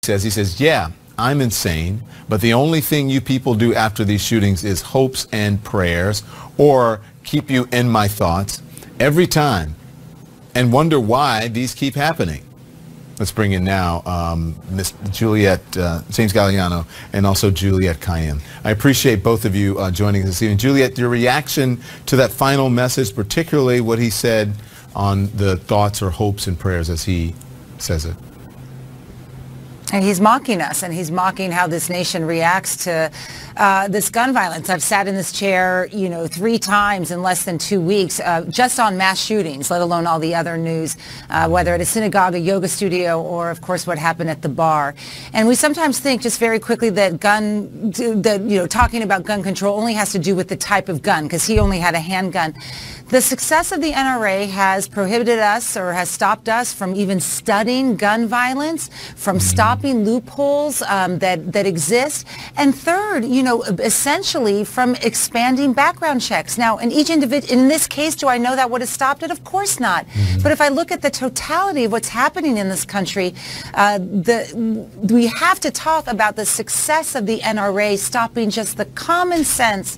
He says, yeah, I'm insane, but the only thing you people do after these shootings is hopes and prayers or keep you in my thoughts every time and wonder why these keep happening. Let's bring in now Miss Juliette, James Galliano, and also Juliette Kayyem. I appreciate both of you joining us this evening. Juliette, your reaction to that final message, particularly what he said on the thoughts or hopes and prayers as he says it. And he's mocking us, and he's mocking how this nation reacts to this gun violence. I've sat in this chair, 3 times in less than 2 weeks, just on mass shootings, let alone all the other news, whether at a synagogue, a yoga studio, or, of course, what happened at the bar. And we sometimes think, just very quickly, that talking about gun control only has to do with the type of gun, because he only had a handgun. The success of the NRA has prohibited us or has stopped us from even studying gun violence, from stopping loopholes that exist. And third, essentially from expanding background checks. Now, in each individual, in this case, do I know that would have stopped it? Of course not. But if I look at the totality of what's happening in this country, we have to talk about the success of the NRA stopping just the common sense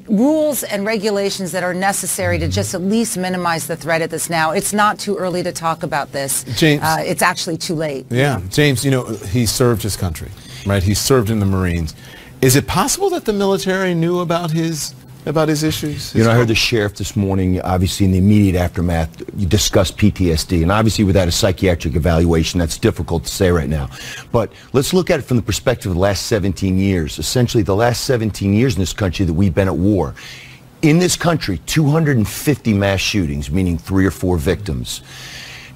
rules and regulations that are necessary to just at least minimize the threat of this now. It's not too early to talk about this. James, it's actually too late. Yeah. James, he served his country, right? He served in the Marines. Is it possible that the military knew about his issues? I heard the sheriff this morning, obviously in the immediate aftermath, you discussed PTSD, and obviously without a psychiatric evaluation, that's difficult to say right now. But let's look at it from the perspective of the last 17 years. Essentially, the last 17 years in this country that we've been at war. In this country, 250 mass shootings, meaning 3 or 4 victims.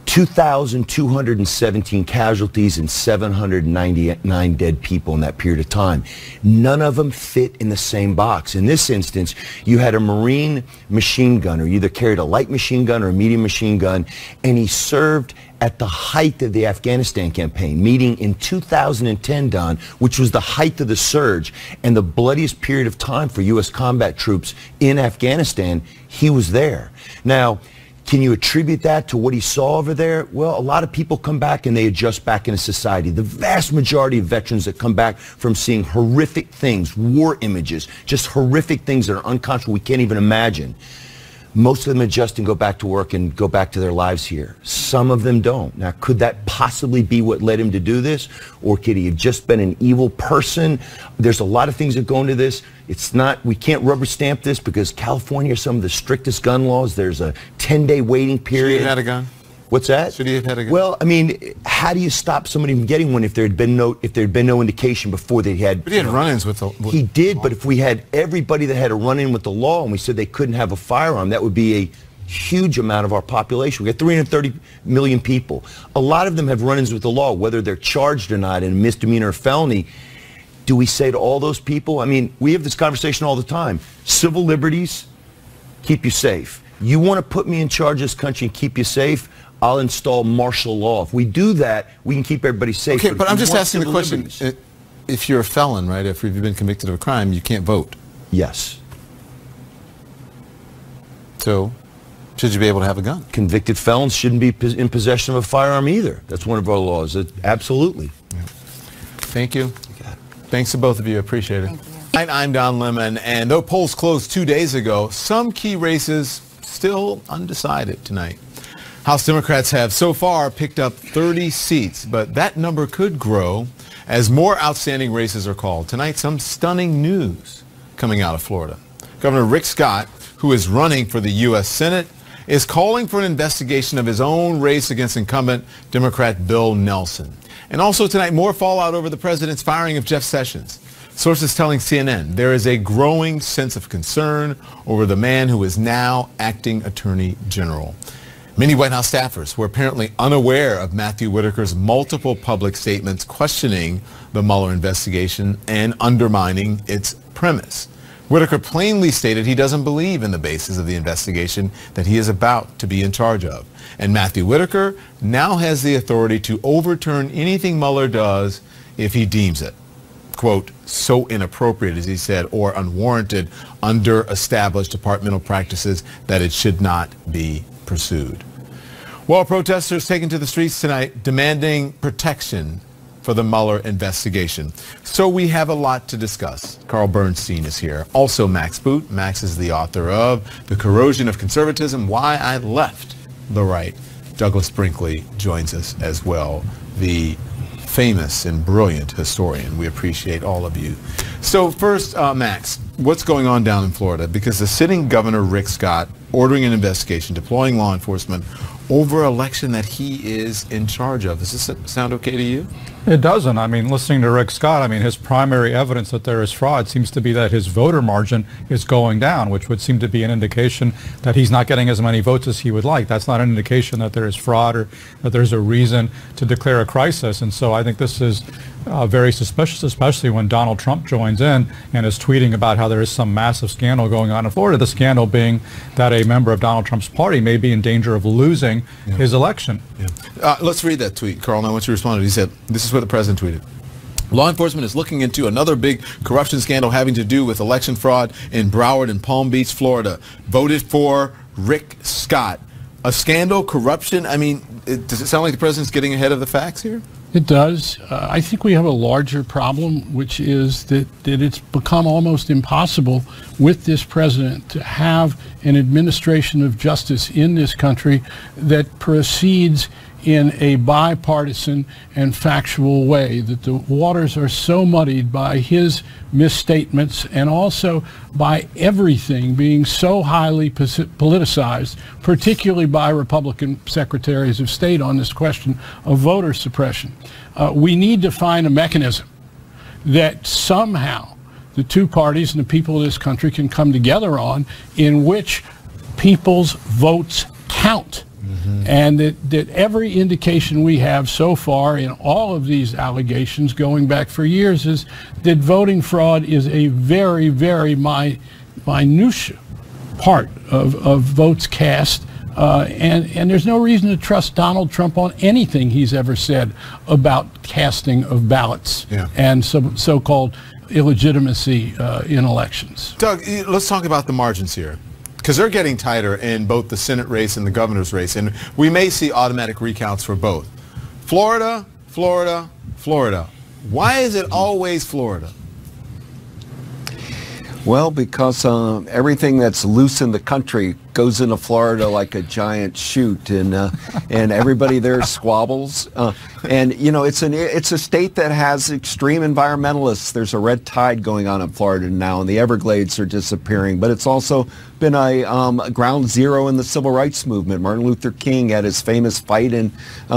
2,217 casualties and 799 dead people in that period of time. None of them fit in the same box. In this instance, you had a Marine machine gunner. You either carried a light machine gun or a medium machine gun, and he served at the height of the Afghanistan campaign, meeting in 2010, Don, which was the height of the surge and the bloodiest period of time for U.S. combat troops in Afghanistan. He was there. Now, can you attribute that to what he saw over there? Well, a lot of people come back and they adjust back into society. The vast majority of veterans that come back from seeing horrific things, war images, just horrific things that are unconscionable, we can't even imagine. Most of them adjust and go back to work and go back to their lives here. Some of them don't. Now, could that possibly be what led him to do this? Or could he have just been an evil person? There's a lot of things that go into this. It's not, we can't rubber stamp this because California has some of the strictest gun laws. There's a 10-day waiting period. Should he have had a gun? What's that? Should he have had a gun? Well, I mean, how do you stop somebody from getting one if there had been no indication before they had? But he had run-ins with the He did, but if we had everybody that had a run-in with the law and we said they couldn't have a firearm, that would be a huge amount of our population. We got 330 million people. A lot of them have run-ins with the law, whether they're charged or not in a misdemeanor or felony. Do we say to all those people? I mean, we have this conversation all the time. Civil liberties keep you safe. You want to put me in charge of this country and keep you safe? I'll install martial law. If we do that, we can keep everybody safe. Okay, but I'm just asking the question. If you're a felon, right, if you've been convicted of a crime, you can't vote. Yes. So, should you be able to have a gun? Convicted felons shouldn't be in possession of a firearm either. That's one of our laws. Absolutely. Yeah. Thank you. Thanks to both of you. Appreciate it. Thank you. I'm Don Lemon, and though polls closed 2 days ago, some key races still undecided tonight. House Democrats have so far picked up 30 seats, but that number could grow as more outstanding races are called. Tonight, some stunning news coming out of Florida. Governor Rick Scott, who is running for the U.S. Senate, is calling for an investigation of his own race against incumbent Democrat Bill Nelson. And also tonight, more fallout over the president's firing of Jeff Sessions. Sources telling CNN there is a growing sense of concern over the man who is now acting attorney general. Many White House staffers were apparently unaware of Matthew Whitaker's multiple public statements questioning the Mueller investigation and undermining its premise. Whitaker plainly stated he doesn't believe in the basis of the investigation that he is about to be in charge of. And Matthew Whitaker now has the authority to overturn anything Mueller does if he deems it, quote, so inappropriate, as he said, or unwarranted under established departmental practices that it should not be pursued. Well, protesters taken to the streets tonight demanding protection for the Mueller investigation. So we have a lot to discuss. Carl Bernstein is here. Also Max Boot. Max is the author of The Corrosion of Conservatism, Why I Left the Right. Douglas Brinkley joins us as well, the famous and brilliant historian. We appreciate all of you. So first, Max, what's going on down in Florida? Because the sitting governor, Rick Scott, ordering an investigation, deploying law enforcement over an election that he is in charge of. Does this sound okay to you? It doesn't. I mean, listening to Rick Scott, I mean, his primary evidence that there is fraud seems to be that his voter margin is going down, which would seem to be an indication that he's not getting as many votes as he would like. That's not an indication that there is fraud or that there's a reason to declare a crisis. And so I think this is very suspicious, especially when Donald Trump joins in and is tweeting about how there is some massive scandal going on in Florida, the scandal being that a member of Donald Trump's party may be in danger of losing his election. Let's read that tweet, Carl, and I want you to respond. He said, this is what the president tweeted. Law enforcement is looking into another big corruption scandal having to do with election fraud in Broward and Palm Beach, Florida. Voted for Rick Scott. A scandal, corruption? I mean, does it sound like the president's getting ahead of the facts here? It does. I think we have a larger problem, which is that it's become almost impossible with this president to have an administration of justice in this country that proceeds in a bipartisan and factual way, that the waters are so muddied by his misstatements and also by everything being so highly politicized, particularly by Republican secretaries of state on this question of voter suppression. We need to find a mechanism that somehow the two parties and the people of this country can come together on, in which people's votes count. And that every indication we have so far in all of these allegations going back for years is that voting fraud is a very, very minutiae part of votes cast. And there's no reason to trust Donald Trump on anything he's ever said about casting of ballots and so-called illegitimacy in elections. Doug, let's talk about the margins here, because they're getting tighter in both the Senate race and the governor's race, and we may see automatic recounts for both. Florida, Florida, Florida. Why is it always Florida? Well, because everything that's loose in the country goes into Florida like a giant chute, and everybody there squabbles. And you know, it's a state that has extreme environmentalists. There's a red tide going on in Florida now, and the Everglades are disappearing. But it's also been a ground zero in the civil rights movement. Martin Luther King had his famous fight in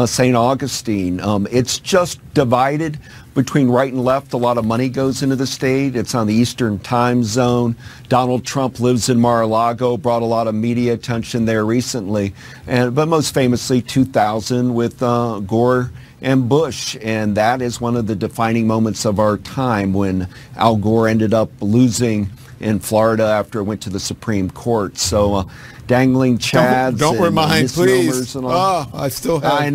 St. Augustine. It's just divided between right and left. A lot of money goes into the state. It's on the Eastern time zone. Donald Trump lives in Mar-a-Lago, brought a lot of media attention there recently, but most famously 2000 with Gore and Bush, and that is one of the defining moments of our time when Al Gore ended up losing in Florida after it went to the Supreme Court. So dangling chads. Don't remind, please. And all. Oh, I still have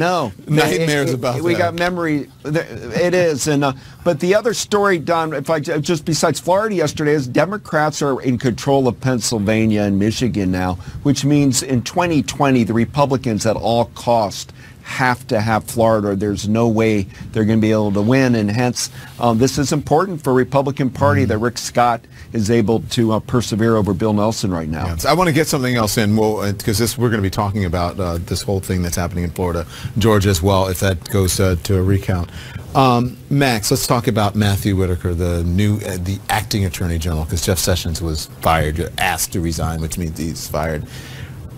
nightmares about that. We got memory. It is. And but the other story, Don, if I just besides Florida yesterday, is Democrats are in control of Pennsylvania and Michigan now, which means in 2020 the Republicans at all cost have to have Florida. There's no way they're going to be able to win, and hence this is important for Republican Party that Rick Scott is able to persevere over Bill Nelson right now. I want to get something else in, because we're going to be talking about this whole thing that's happening in Florida, Georgia as well, if that goes to a recount. Max, let's talk about Matthew Whitaker, the acting Attorney General, because Jeff Sessions was fired, asked to resign, which means he's fired.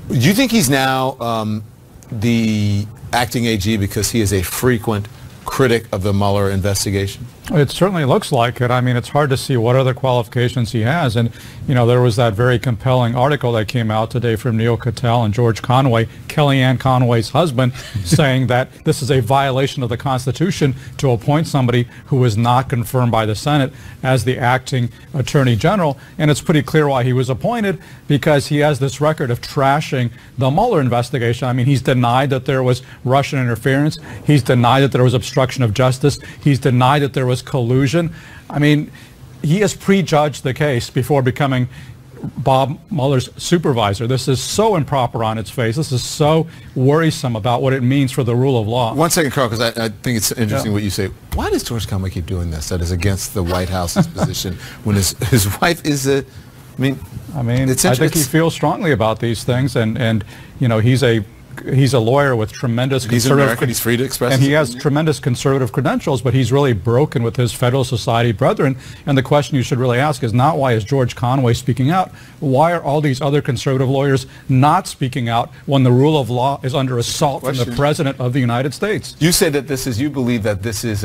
Do you think he's now the acting AG because he is a frequent critic of the Mueller investigation? It certainly looks like it. I mean, it's hard to see what other qualifications he has. And, you know, there was that very compelling article that came out today from Neil Cattell and George Conway, Kellyanne Conway's husband, saying that this is a violation of the Constitution to appoint somebody who was not confirmed by the Senate as the acting Attorney General. And it's pretty clear why he was appointed, because he has this record of trashing the Mueller investigation. I mean, he's denied that there was Russian interference. He's denied that there was obstruction of justice. He's denied that there was collusion. I mean, he has prejudged the case before becoming Bob Mueller's supervisor. This is so improper on its face. This is so worrisome about what it means for the rule of law. One second, Carl, because I think it's interesting what you say. Why does George Conway keep doing this? That is against the White House's position when his wife is a... I mean, I think he feels strongly about these things, and you know, he's a lawyer with tremendous conservative... He's free to express and he has tremendous conservative credentials, but he's really broken with his Federal Society brethren. And the question you should really ask is not why is George Conway speaking out? Why are all these other conservative lawyers not speaking out when the rule of law is under assault from the President of the United States? You say that you believe that this is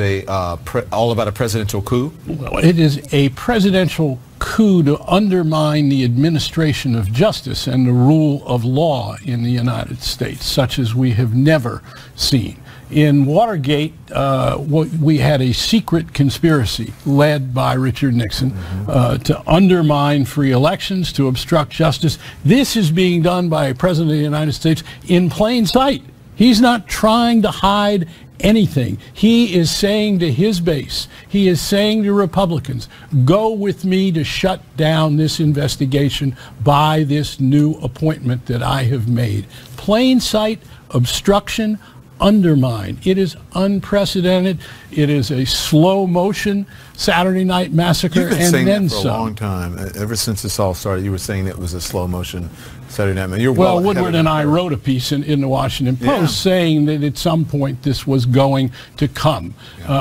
all about a presidential coup? Well, it is a presidential coup to undermine the administration of justice and the rule of law in the United States, such as we have never seen. In Watergate, we had a secret conspiracy led by Richard Nixon to undermine free elections, to obstruct justice. This is being done by a president of the United States in plain sight. He's not trying to hide anything. He is saying to his base, he is saying to Republicans, go with me to shut down this investigation by this new appointment that I have made. Plain sight, obstruction, undermine. It is unprecedented. It is a slow motion Saturday Night Massacre. You've been and saying then that for some. a long time. Ever since this all started, you were saying it was a slow motion Saturday Night Massacre. Well, Woodward and I wrote a piece in the Washington Post saying that at some point this was going to come.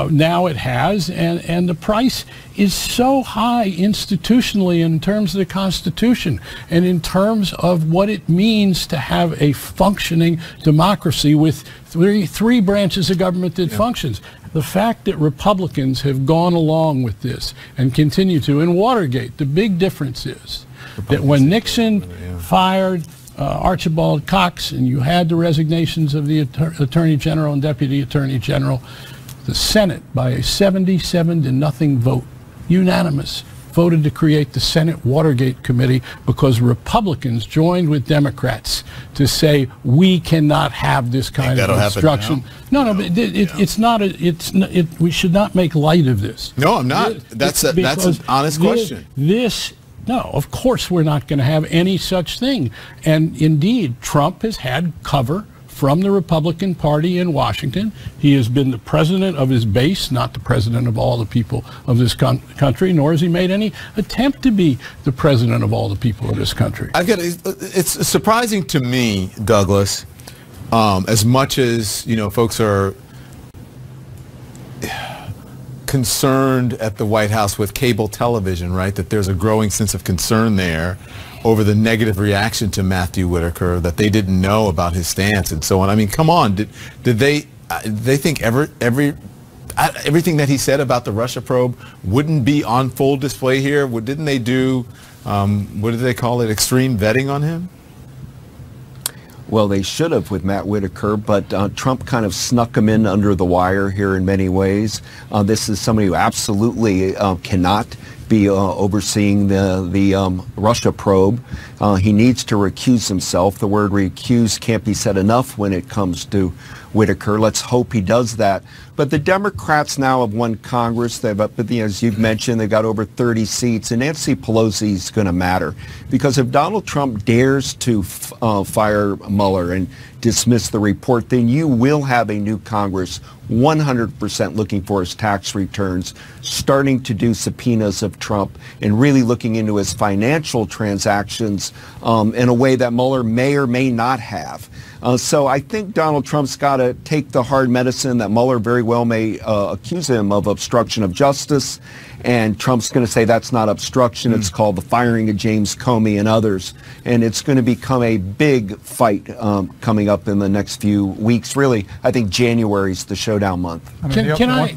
Now it has, and the price is so high institutionally in terms of the Constitution and in terms of what it means to have a functioning democracy with three branches of government that functions. The fact that Republicans have gone along with this and continue to, in Watergate, the big difference is that when Nixon fired Archibald Cox and you had the resignations of the Attorney General and Deputy Attorney General, the Senate, by a 77-0 vote, unanimous, voted to create the Senate Watergate Committee because Republicans joined with Democrats to say we cannot have this kind of obstruction. No, but it's not. We should not make light of this. No, I'm not. That's an honest question. No, of course we're not going to have any such thing. And indeed, Trump has had cover from the Republican Party in Washington. He has been the president of his base, not the president of all the people of this country, nor has he made any attempt to be the president of all the people of this country. It's surprising to me, Douglas, as much as, you know, folks are concerned at the White House with cable television, right, that there's a growing sense of concern there over the negative reaction to Matthew Whitaker, that they didn't know about his stance and so on. I mean, come on, did they think everything that he said about the Russia probe wouldn't be on full display here? Didn't they do, what did they call it, extreme vetting on him? Well, they should have with Matt Whitaker, but Trump kind of snuck him in under the wire here in many ways. This is somebody who absolutely cannot be overseeing the Russia probe. He needs to recuse himself. The word recuse can't be said enough when it comes to Whitaker. Let's hope he does that. But the Democrats now have won Congress. They've, as you've mentioned, they've got over 30 seats, and Nancy Pelosi is going to matter. Because if Donald Trump dares to fire Mueller and dismiss the report, then you will have a new Congress 100% looking for his tax returns, starting to do subpoenas of Trump, and really looking into his financial transactions in a way that Mueller may or may not have. So I think Donald Trump's got to take the hard medicine that Mueller very well may accuse him of obstruction of justice, and Trump's going to say that's not obstruction, it's called the firing of James Comey and others, and it's going to become a big fight coming up in the next few weeks. Really, I think January's the showdown month.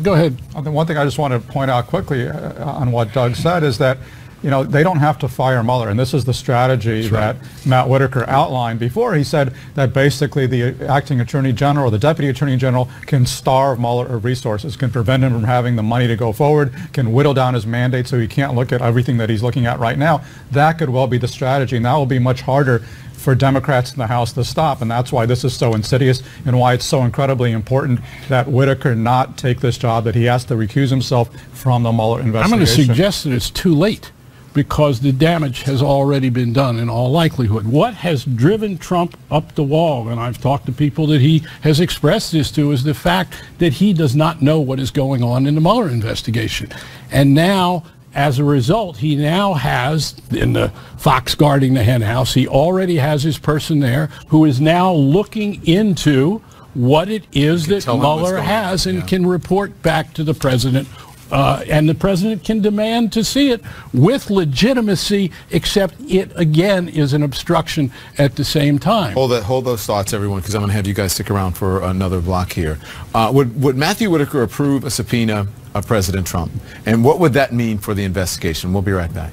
Go ahead. The one thing I just want to point out quickly on what Doug said is that, you know, they don't have to fire Mueller, and this is the strategy that Matt Whitaker outlined before. He said that basically the acting attorney general or the deputy attorney general can starve Mueller of resources, can prevent him from having the money to go forward, can whittle down his mandate so he can't look at everything that he's looking at right now. That could well be the strategy, and that will be much harder for Democrats in the House to stop, and that's why this is so insidious and why it's so incredibly important that Whitaker not take this job, that he has to recuse himself from the Mueller investigation. I'm going to suggest that it's too late. because the damage has already been done in all likelihood. What has driven Trump up the wall, and I've talked to people that he has expressed this to, is the fact that he does not know what is going on in the Mueller investigation. And now, as a result, he now has, in the fox guarding the hen house, he already has his person there who is now looking into what it is that Mueller has and can report back to the president. And the president can demand to see it with legitimacy, except it, again, is an obstruction at the same time. Hold those thoughts, everyone, because I'm going to have you guys stick around for another block here. Would Matthew Whitaker approve a subpoena of President Trump? And what would that mean for the investigation? We'll be right back.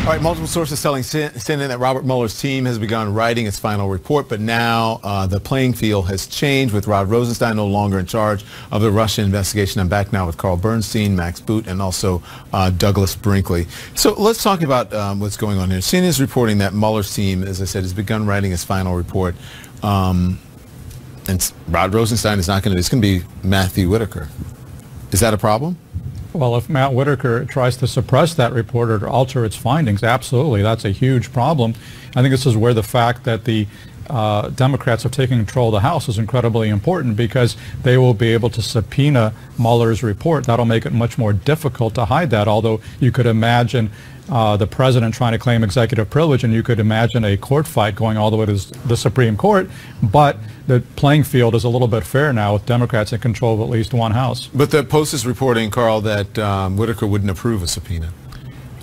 All right, multiple sources telling CNN that Robert Mueller's team has begun writing its final report, but now the playing field has changed with Rod Rosenstein no longer in charge of the Russia investigation. I'm back now with Carl Bernstein, Max Boot, and also Douglas Brinkley. So let's talk about what's going on here. CNN is reporting that Mueller's team, as I said, has begun writing its final report. And Rod Rosenstein is not going to, it's going to be Matthew Whitaker. Is that a problem? Well, if Matt Whitaker tries to suppress that report or to alter its findings, absolutely, that's a huge problem. I think this is where the fact that the Democrats have taken control of the House is incredibly important, because they will be able to subpoena Mueller's report. That'll make it much more difficult to hide that, although you could imagine the president trying to claim executive privilege, and you could imagine a court fight going all the way to the Supreme Court. But the playing field is a little bit fair now with Democrats in control of at least one House. But the Post is reporting, Carl, that Whitaker wouldn't approve a subpoena.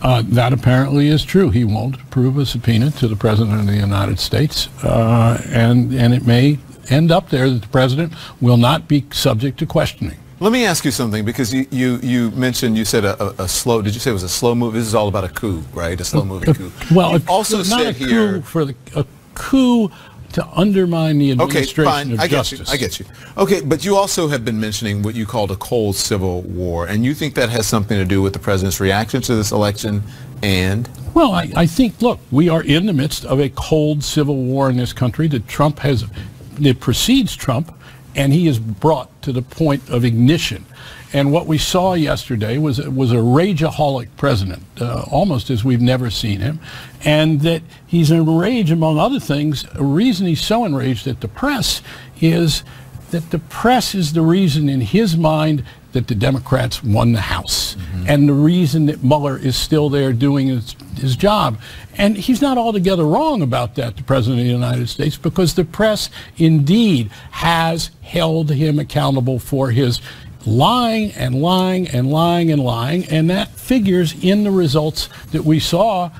That apparently is true. He won't approve a subpoena to the President of the United States, and it may end up there that the President will not be subject to questioning. Let me ask you something, because you mentioned, you said a slow, did you say it was a slow move? This is all about a coup, right? A slow-moving coup. Well, also not said a here, coup for a coup to undermine the administration of justice. I get you. Okay, but you also have been mentioning what you called a cold civil war, and you think that has something to do with the president's reaction to this election and? Well, I think, look, we are in the midst of a cold civil war in this country that that precedes Trump, and he is brought to the point of ignition. And what we saw yesterday was a rageaholic president, almost as we've never seen him, and that he's enraged, among other things. A reason he's so enraged at the press is that the press is the reason in his mind that the Democrats won the House, and the reason that Mueller is still there doing his job. And he's not altogether wrong about that, the President of the United States, because the press indeed has held him accountable for his lying and lying and lying and lying, and that figures in the results that we saw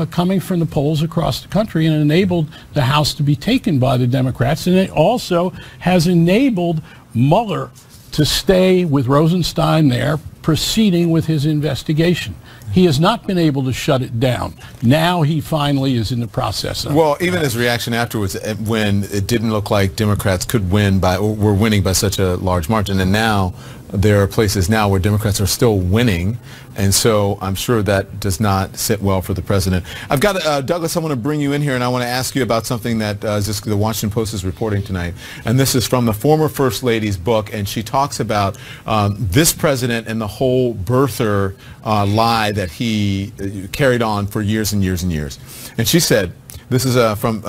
coming from the polls across the country, and enabled the House to be taken by the Democrats. And it also has enabled Mueller to stay with Rosenstein there, proceeding with his investigation. He has not been able to shut it down. Now he finally is in the process of Well, even his reaction afterwards, when it didn't look like Democrats could win or were winning by such a large margin, and now there are places now where Democrats are still winning, and so I'm sure that does not sit well for the president. I've got Douglas, I want to bring you in here, and I want to ask you about something that the Washington Post is reporting tonight, and this is from the former First Lady's book, and she talks about this president and the whole birther lie that he carried on for years and years and years. And she said, this is from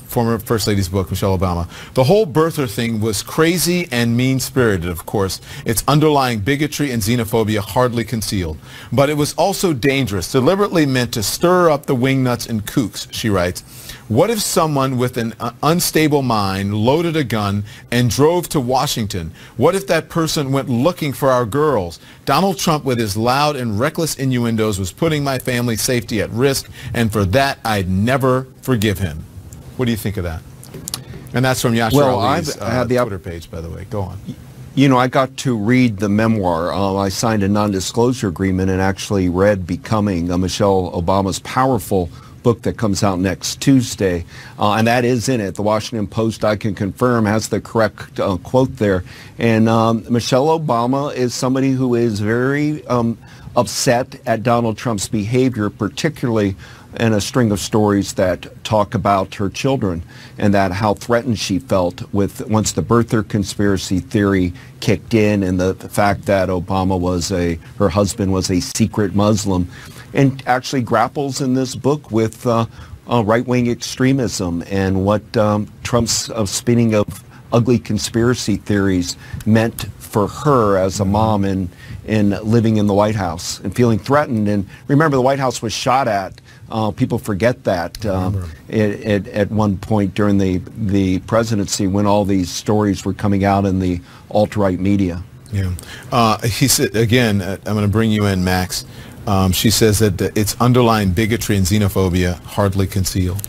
former First Lady's book, Michelle Obama, the whole birther thing was crazy and mean-spirited, of course, its underlying bigotry and xenophobia hardly concealed. But it was also dangerous, deliberately meant to stir up the wingnuts and kooks, she writes. What if someone with an unstable mind loaded a gun and drove to Washington? What if that person went looking for our girls? Donald Trump, with his loud and reckless innuendos, was putting my family's safety at risk, and for that I'd never forgive him. What do you think of that? And that's from Yashar Ali's Twitter page, by the way. Go on. You know, I got to read the memoir. I signed a non-disclosure agreement and actually read Becoming, Michelle Obama's powerful book that comes out next Tuesday, and that is in it. The Washington Post, I can confirm, has the correct quote there. And Michelle Obama is somebody who is very upset at Donald Trump's behavior, particularly in a string of stories that talk about her children and that how threatened she felt with once the birther conspiracy theory kicked in and the fact that Obama was her husband was a secret Muslim, and actually grapples in this book with right-wing extremism and what Trump's spinning of ugly conspiracy theories meant for her as a mom in living in the White House and feeling threatened. And remember, the White House was shot at. People forget that at one point during the presidency when all these stories were coming out in the alt-right media. Yeah. He said, again, I'm going to bring you in, Max. She says that it's underlying bigotry and xenophobia hardly concealed.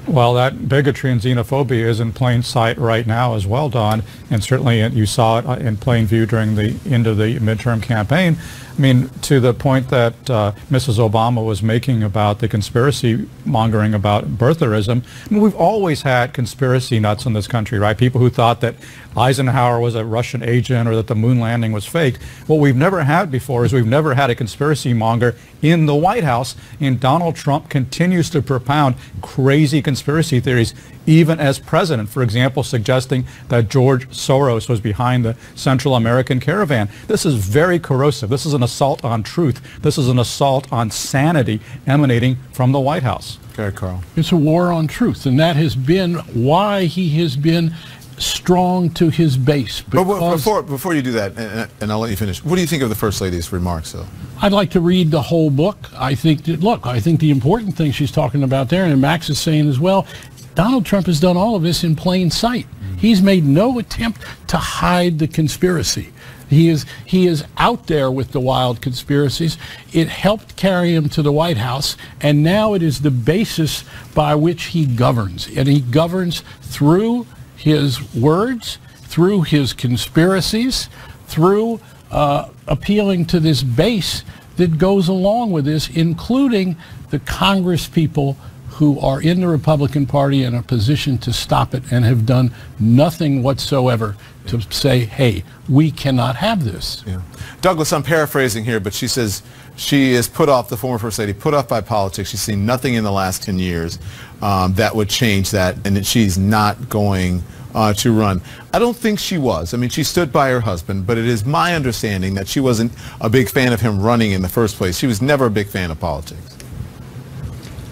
Well, that bigotry and xenophobia is in plain sight right now as well, Don, and certainly you saw it in plain view during the end of the midterm campaign. I mean, to the point that Mrs. Obama was making about the conspiracy mongering about birtherism, I mean, we've always had conspiracy nuts in this country, right? People who thought that Eisenhower was a Russian agent or that the moon landing was fake. What we've never had before is we've never had a conspiracy monger in the White House, and Donald Trump continues to propound crazy conspiracy theories even as president. For example, suggesting that George Soros was behind the Central American caravan. This is very corrosive. This is an assault on truth. This is an assault on sanity emanating from the White House. Okay, Carl. It's a war on truth, and that has been why he has been strong to his base. But before you do that, and I'll let you finish, what do you think of the First Lady's remarks, though? I'd like to read the whole book. I think that, look, I think the important thing she's talking about there, and Max is saying as well, Donald Trump has done all of this in plain sight. He's made no attempt to hide the conspiracy. He is out there with the wild conspiracies. It helped carry him to the White House, and now it is the basis by which he governs. And he governs through his words, through his conspiracies, through appealing to this base that goes along with this, including the Congress people who are in the Republican Party in a position to stop it and have done nothing whatsoever to say, hey, we cannot have this. Yeah. Douglas, I'm paraphrasing here, but she says she is put off, the former First Lady, put off by politics. She's seen nothing in the last 10 years that would change that, and that she's not going to run. I don't think she was. I mean, she stood by her husband, but it is my understanding that she wasn't a big fan of him running in the first place. She was never a big fan of politics.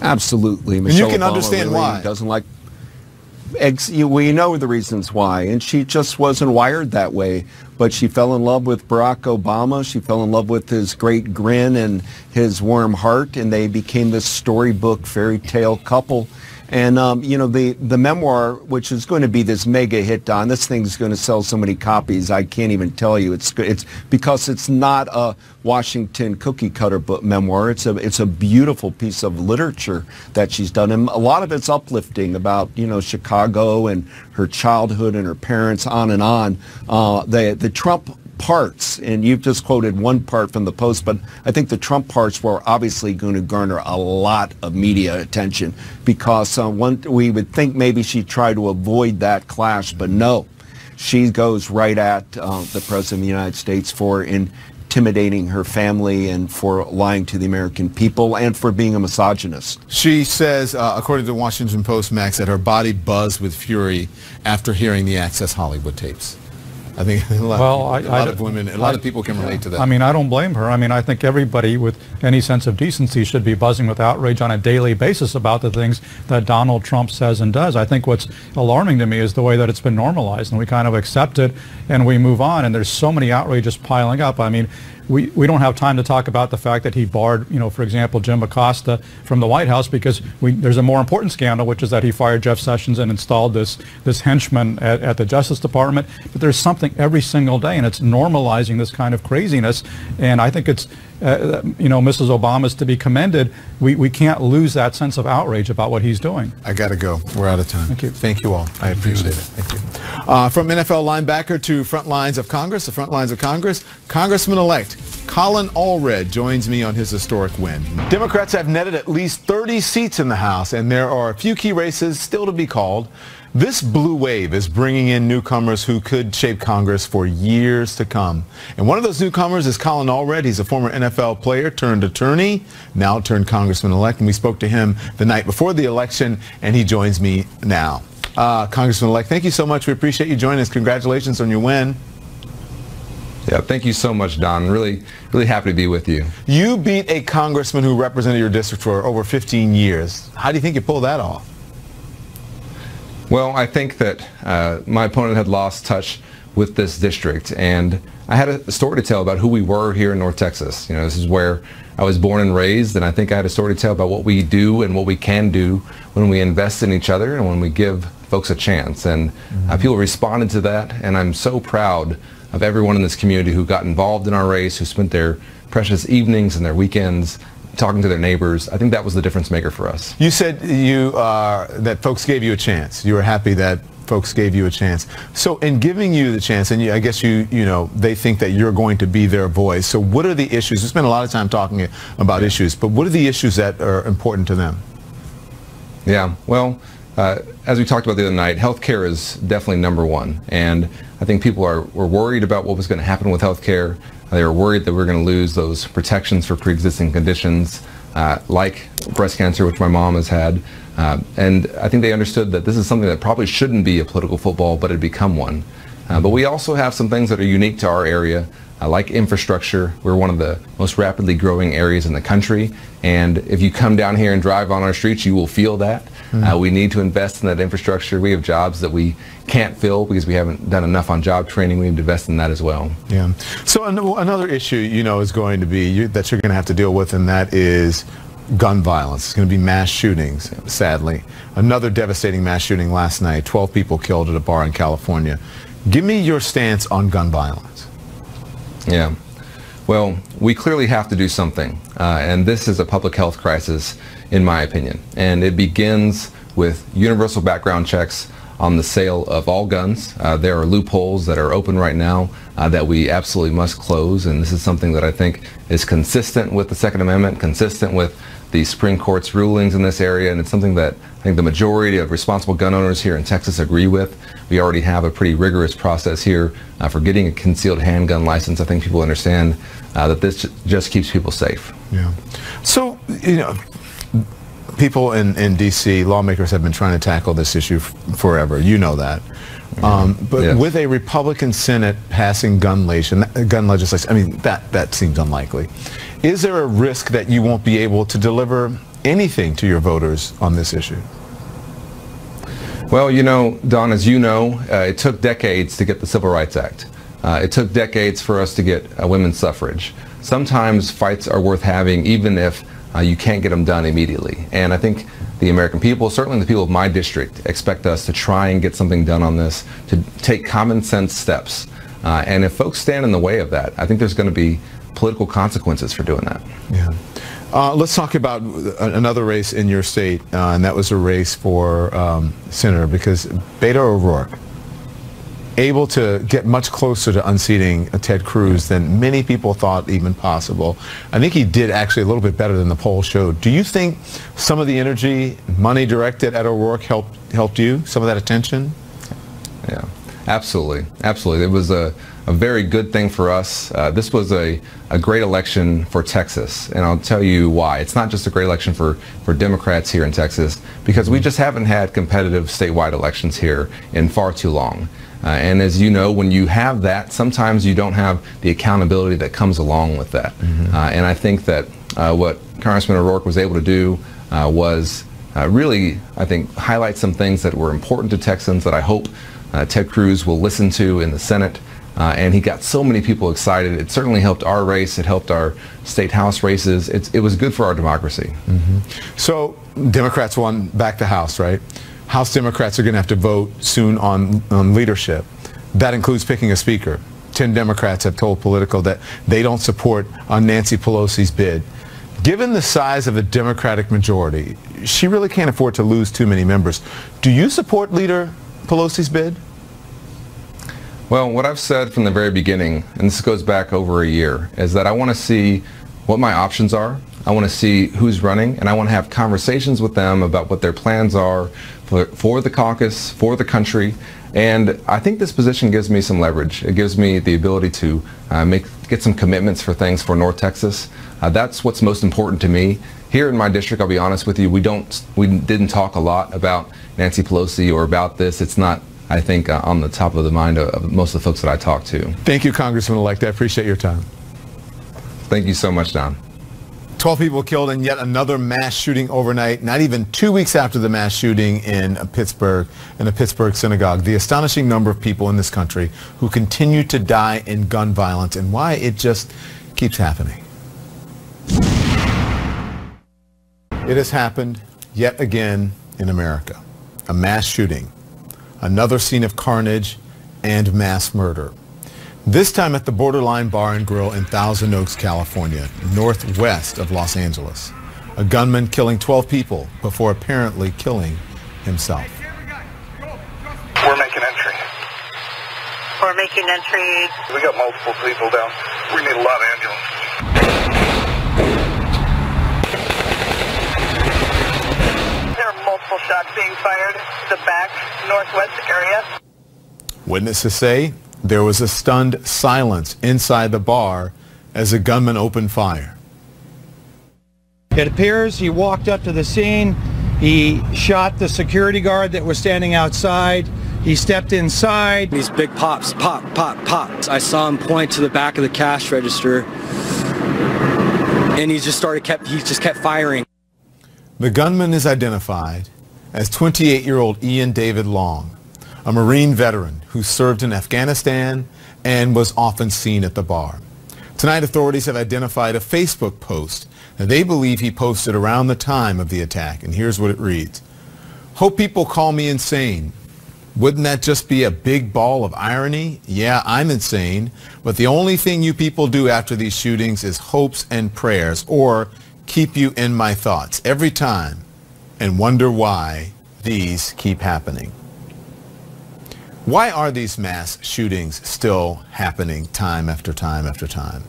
Absolutely. Michelle and you can Obama understand really why. Doesn't like we know the reasons why, and she just wasn't wired that way. But she fell in love with Barack Obama. She fell in love with his great grin and his warm heart, and they became this storybook fairy tale couple. And you know, the memoir, which is going to be this mega hit, Don, this thing's going to sell so many copies I can't even tell you. It's because it's not a Washington cookie cutter book memoir. It's a beautiful piece of literature that she's done, and a lot of it's uplifting about, you know, Chicago and her childhood and her parents, on and on. The Trump parts, and you've just quoted one part from the Post, but I think the Trump parts were obviously going to garner a lot of media attention because we would think maybe she tried to avoid that clash, but no, she goes right at the President of the United States for intimidating her family and for lying to the American people and for being a misogynist. She says, according to the Washington Post, Max, that her body buzzed with fury after hearing the Access Hollywood tapes. I think a lot of women, a lot of people can relate to that. I mean, I don't blame her. I mean, I think everybody with any sense of decency should be buzzing with outrage on a daily basis about the things that Donald Trump says and does. I think what's alarming to me is the way that it's been normalized, and we kind of accept it and we move on, and there's so many outrages piling up. I mean, we don't have time to talk about the fact that he barred, you know, for example, Jim Acosta from the White House because there's a more important scandal, which is that he fired Jeff Sessions and installed this henchman at the Justice Department. But there's something something every single day, and it's normalizing this kind of craziness. And I think it's, Mrs. Obama's to be commended. We can't lose that sense of outrage about what he's doing. I got to go. We're out of time. Thank you. Thank you all. I appreciate it. Thank you. From NFL linebacker to front lines of Congress, the front lines of Congress, Congressman-elect Colin Allred joins me on his historic win. Democrats have netted at least 30 seats in the House, and there are a few key races still to be called. This blue wave is bringing in newcomers who could shape Congress for years to come. And one of those newcomers is Colin Allred. He's a former NFL player turned attorney, now turned congressman-elect. And we spoke to him the night before the election, and he joins me now. Congressman-elect, thank you so much. We appreciate you joining us. Congratulations on your win. Yeah, thank you so much, Don. Really happy to be with you. You beat a congressman who represented your district for over 15 years. How do you think you pulled that off? Well, I think that my opponent had lost touch with this district, and I had a story to tell about who we were here in North Texas. You know, this is where I was born and raised, and I think I had a story to tell about what we do and what we can do when we invest in each other and when we give folks a chance. And people responded to that, and I'm so proud of everyone in this community who got involved in our race, who spent their precious evenings and their weekends talking to their neighbors. I think that was the difference maker for us. You said that folks gave you a chance. You were happy that folks gave you a chance. So in giving you the chance, and I guess they think that you're going to be their voice. So what are the issues? We spent a lot of time talking about issues, but what are the issues that are important to them? Yeah, well, as we talked about the other night, healthcare is definitely number one. And I think people were worried about what was going to happen with healthcare. They were worried that we were going to lose those protections for pre-existing conditions like breast cancer, which my mom has had. And I think they understood that this is something that probably shouldn't be a political football, but it had become one. But we also have some things that are unique to our area, like infrastructure. We're one of the most rapidly growing areas in the country. And if you come down here and drive on our streets, you will feel that. We need to invest in that infrastructure. We have jobs that we can't fill because we haven't done enough on job training. We need to invest in that as well. Yeah. So another issue, is going to be that you're going to have to deal with, and that is gun violence. It's going to be mass shootings, sadly. Another devastating mass shooting last night. 12 people killed at a bar in California. Give me your stance on gun violence. Yeah. Well, we clearly have to do something, and this is a public health crisis, in my opinion. And it begins with universal background checks on the sale of all guns. There are loopholes that are open right now that we absolutely must close, and this is something that I think is consistent with the Second Amendment, consistent with the Supreme Court's rulings in this area, and it's something that I think the majority of responsible gun owners here in Texas agree with. We already have a pretty rigorous process here for getting a concealed handgun license. I think people understand that this just keeps people safe. Yeah. So, people in D.C., lawmakers have been trying to tackle this issue forever. You know that. But yes, with a Republican Senate passing gun legislation, I mean, that seems unlikely. Is there a risk that you won't be able to deliver anything to your voters on this issue? Well, Don, as you know, it took decades to get the Civil Rights Act. It took decades for us to get women's suffrage. Sometimes fights are worth having even if you can't get them done immediately. And I think the American people, certainly the people of my district, expect us to try and get something done on this, to take common sense steps. And if folks stand in the way of that, I think there's going to be political consequences for doing that. Yeah. Let's talk about another race in your state, and that was a race for senator, because Beto O'Rourke, able to get much closer to unseating Ted Cruz than many people thought even possible. I think he did actually a little bit better than the poll showed. Do you think some of the energy, money directed at O'Rourke helped you, some of that attention? Yeah, absolutely. Absolutely. It was a very good thing for us. This was a great election for Texas, and I'll tell you why. It's not just a great election for Democrats here in Texas, because we just haven't had competitive statewide elections here in far too long. And as you know, when you have that, sometimes you don't have the accountability that comes along with that. And I think that what Congressman O'Rourke was able to do was really, I think, highlight some things that were important to Texans that I hope Ted Cruz will listen to in the Senate. And he got so many people excited. It certainly helped our race. It helped our state house races. It was good for our democracy. So Democrats won back the House, right? House Democrats are going to have to vote soon on leadership. That includes picking a speaker. 10 Democrats have told Politico that they don't support Nancy Pelosi's bid. Given the size of the Democratic majority, she really can't afford to lose too many members. Do you support Leader Pelosi's bid? Well, what I've said from the very beginning, and this goes back over a year, is that I want to see what my options are. I want to see who's running, and I want to have conversations with them about what their plans are for the caucus, for the country. And I think this position gives me some leverage. It gives me the ability to get some commitments for things for North Texas. That's what's most important to me. Here in my district, I'll be honest with you, we didn't talk a lot about Nancy Pelosi or about this. It's not, I think, on the top of the mind of most of the folks that I talk to. Thank you, Congressman-elect. I appreciate your time. Thank you so much, Don. 12 people killed in yet another mass shooting overnight, not even 2 weeks after the mass shooting in Pittsburgh, in a Pittsburgh synagogue. The astonishing number of people in this country who continue to die in gun violence and why it just keeps happening. It has happened yet again in America. A mass shooting, another scene of carnage and mass murder. This time at the Borderline Bar and Grill in Thousand Oaks, California, northwest of Los Angeles. A gunman killing 12 people before apparently killing himself. We're making entry. We're making entry. We got multiple people down. We need a lot of ambulances. There are multiple shots being fired. The back northwest area. Witnesses say there was a stunned silence inside the bar as a gunman opened fire. It appears he walked up to the scene. He shot the security guard that was standing outside. He stepped inside. These big pops, pop, pop, pop. I saw him point to the back of the cash register, and he just kept firing. The gunman is identified as 28-year-old Ian David Long, a Marine veteran who served in Afghanistan and was often seen at the bar. Tonight, authorities have identified a Facebook post that they believe he posted around the time of the attack, and here's what it reads. Hope people call me insane. Wouldn't that just be a big ball of irony? Yeah, I'm insane, but the only thing you people do after these shootings is hopes and prayers, or keep you in my thoughts every time and wonder why these keep happening. Why are these mass shootings still happening time after time after time?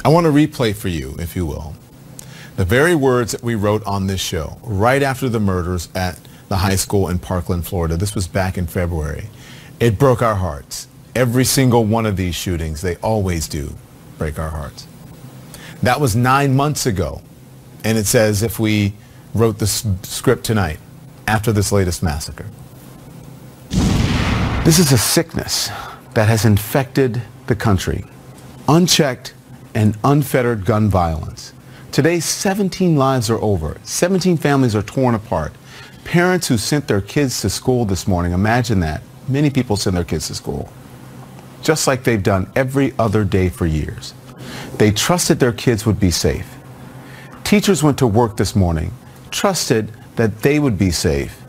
I want to replay for you, if you will, the very words that we wrote on this show right after the murders at the high school in Parkland, Florida. This was back in February. It broke our hearts. Every single one of these shootings, they always do break our hearts. That was 9 months ago, and it's as if we wrote the script tonight after this latest massacre. This is a sickness that has infected the country. Unchecked and unfettered gun violence. Today, 17 lives are over. 17 families are torn apart. Parents who sent their kids to school this morning, imagine that. Many people send their kids to school, just like they've done every other day for years. They trusted their kids would be safe. Teachers went to work this morning, trusted that they would be safe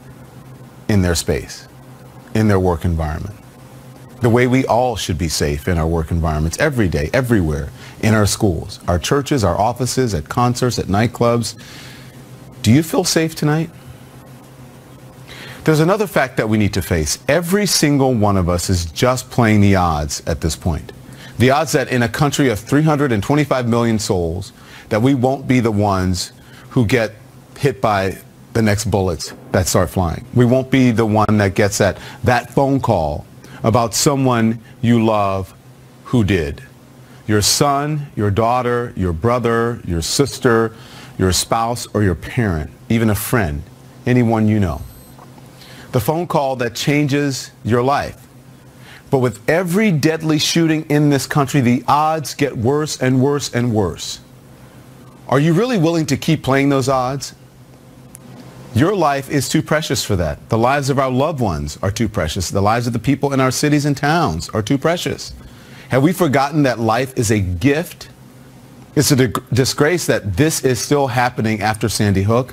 in their space, in their work environment. The way we all should be safe in our work environments every day, everywhere, in our schools, our churches, our offices, at concerts, at nightclubs. Do you feel safe tonight? There's another fact that we need to face. Every single one of us is just playing the odds at this point. The odds that in a country of 325 million souls, that we won't be the ones who get hit by the next bullets that start flying. We won't be the one that gets that phone call about someone you love who did. Your son, your daughter, your brother, your sister, your spouse, or your parent, even a friend, anyone you know. The phone call that changes your life. But with every deadly shooting in this country, the odds get worse and worse and worse. Are you really willing to keep playing those odds? Your life is too precious for that. The lives of our loved ones are too precious. The lives of the people in our cities and towns are too precious. Have we forgotten that life is a gift? It's a disgrace that this is still happening after Sandy Hook,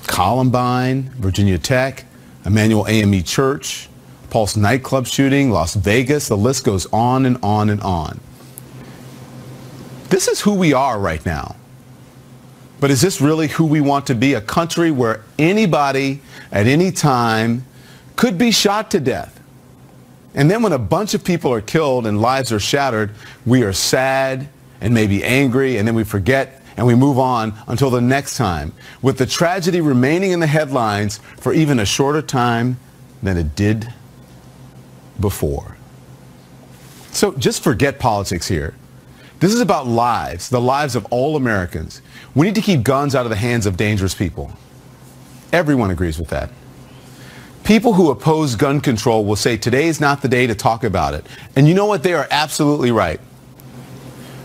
Columbine, Virginia Tech, Emmanuel AME Church, Pulse nightclub shooting, Las Vegas, the list goes on and on and on. This is who we are right now. But is this really who we want to be? A country where anybody at any time could be shot to death. And then when a bunch of people are killed and lives are shattered, we are sad and maybe angry, and then we forget and we move on until the next time, with the tragedy remaining in the headlines for even a shorter time than it did before. So just forget politics here. This is about lives, the lives of all Americans. We need to keep guns out of the hands of dangerous people. Everyone agrees with that. People who oppose gun control will say today is not the day to talk about it. And you know what? They are absolutely right.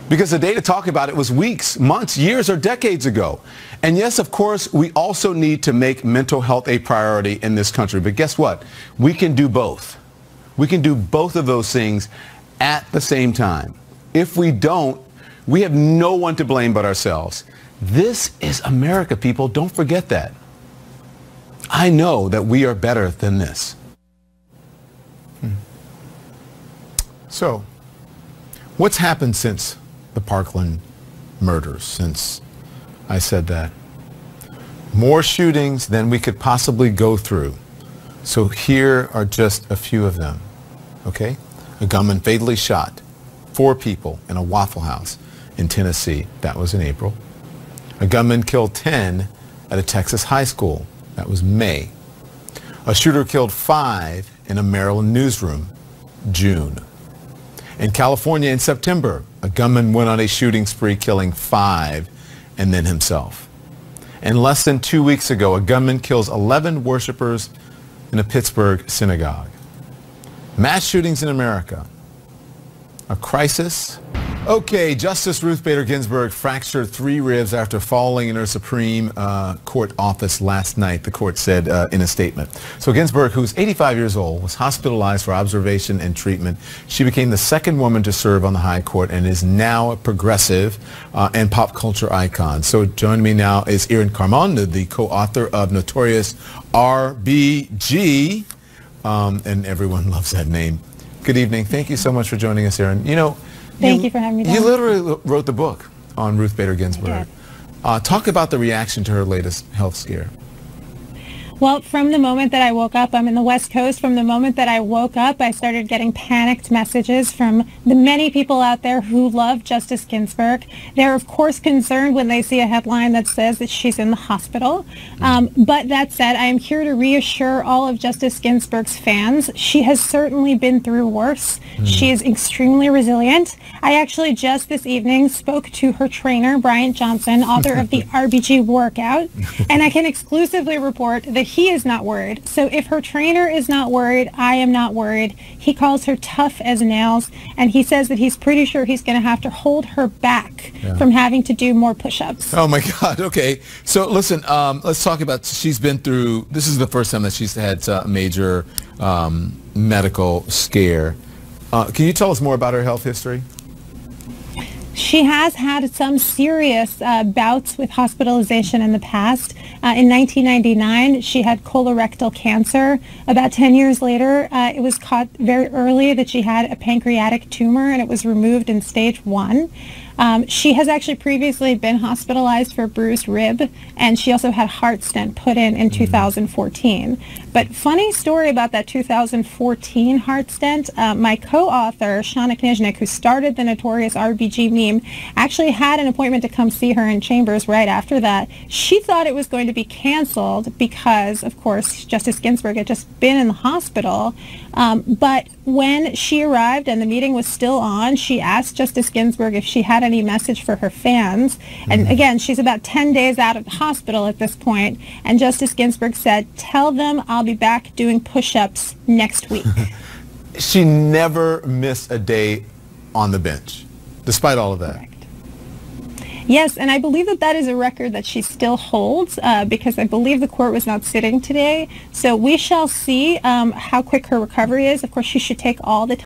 Because the day to talk about it was weeks, months, years, or decades ago. And yes, of course, we also need to make mental health a priority in this country. But guess what? We can do both. We can do both of those things at the same time. If we don't, we have no one to blame but ourselves. This is America, people. Don't forget that. I know that we are better than this. So, what's happened since the Parkland murders, since I said that? More shootings than we could possibly go through. So here are just a few of them, okay? A gunman fatally shot 4 people in a Waffle House in Tennessee. That was in April. A gunman killed 10 at a Texas high school. That was May. A shooter killed 5 in a Maryland newsroom, June. In California in September, a gunman went on a shooting spree, killing 5 and then himself. And less than 2 weeks ago, a gunman kills 11 worshipers in a Pittsburgh synagogue. Mass shootings in America. A crisis? Okay, Justice Ruth Bader Ginsburg fractured 3 ribs after falling in her Supreme Court office last night, the court said in a statement. So Ginsburg, who's 85 years old, was hospitalized for observation and treatment. She became the 2nd woman to serve on the High Court and is now a progressive and pop culture icon. So joining me now is Erin Carmon, the co-author of Notorious RBG, and everyone loves that name. Good evening. Thank you so much for joining us, Erin. You know, Thank you for having me down. You literally wrote the book on Ruth Bader Ginsburg. Talk about the reaction to her latest health scare. Well, from the moment that I woke up, I'm in the West Coast. From the moment that I woke up, I started getting panicked messages from the many people out there who love Justice Ginsburg. They're, of course, concerned when they see a headline that says that she's in the hospital. But that said, I am here to reassure all of Justice Ginsburg's fans. She has certainly been through worse. She is extremely resilient. I actually just this evening spoke to her trainer, Bryant Johnson, author of the RBG workout, and I can exclusively report that he is not worried. So if her trainer is not worried, I am not worried. He calls her tough as nails, and he says that he's pretty sure he's going to have to hold her back from having to do more push-ups. Oh my God, okay. So listen, let's talk about, she's been through, this is the first time that she's had a major medical scare. Can you tell us more about her health history? She has had some serious bouts with hospitalization in the past. In 1999, she had colorectal cancer. About 10 years later, it was caught very early that she had a pancreatic tumor, and it was removed in stage 1. She has actually previously been hospitalized for a bruised rib, and she also had a heart stent put in 2014. But funny story about that 2014 heart stent, my co-author, Shana Knizhnik, who started the Notorious RBG meme, actually had an appointment to come see her in Chambers right after that. She thought it was going to be canceled because, of course, Justice Ginsburg had just been in the hospital. But when she arrived and the meeting was still on, she asked Justice Ginsburg if she had any message for her fans. And again, she's about 10 days out of the hospital at this point. And Justice Ginsburg said, "Tell them I'll be back doing push-ups next week." She never missed a day on the bench, despite all of that. Correct. Yes, and I believe that that is a record that she still holds because I believe the court was not sitting today. So we shall see how quick her recovery is. Of course, she should take all the time.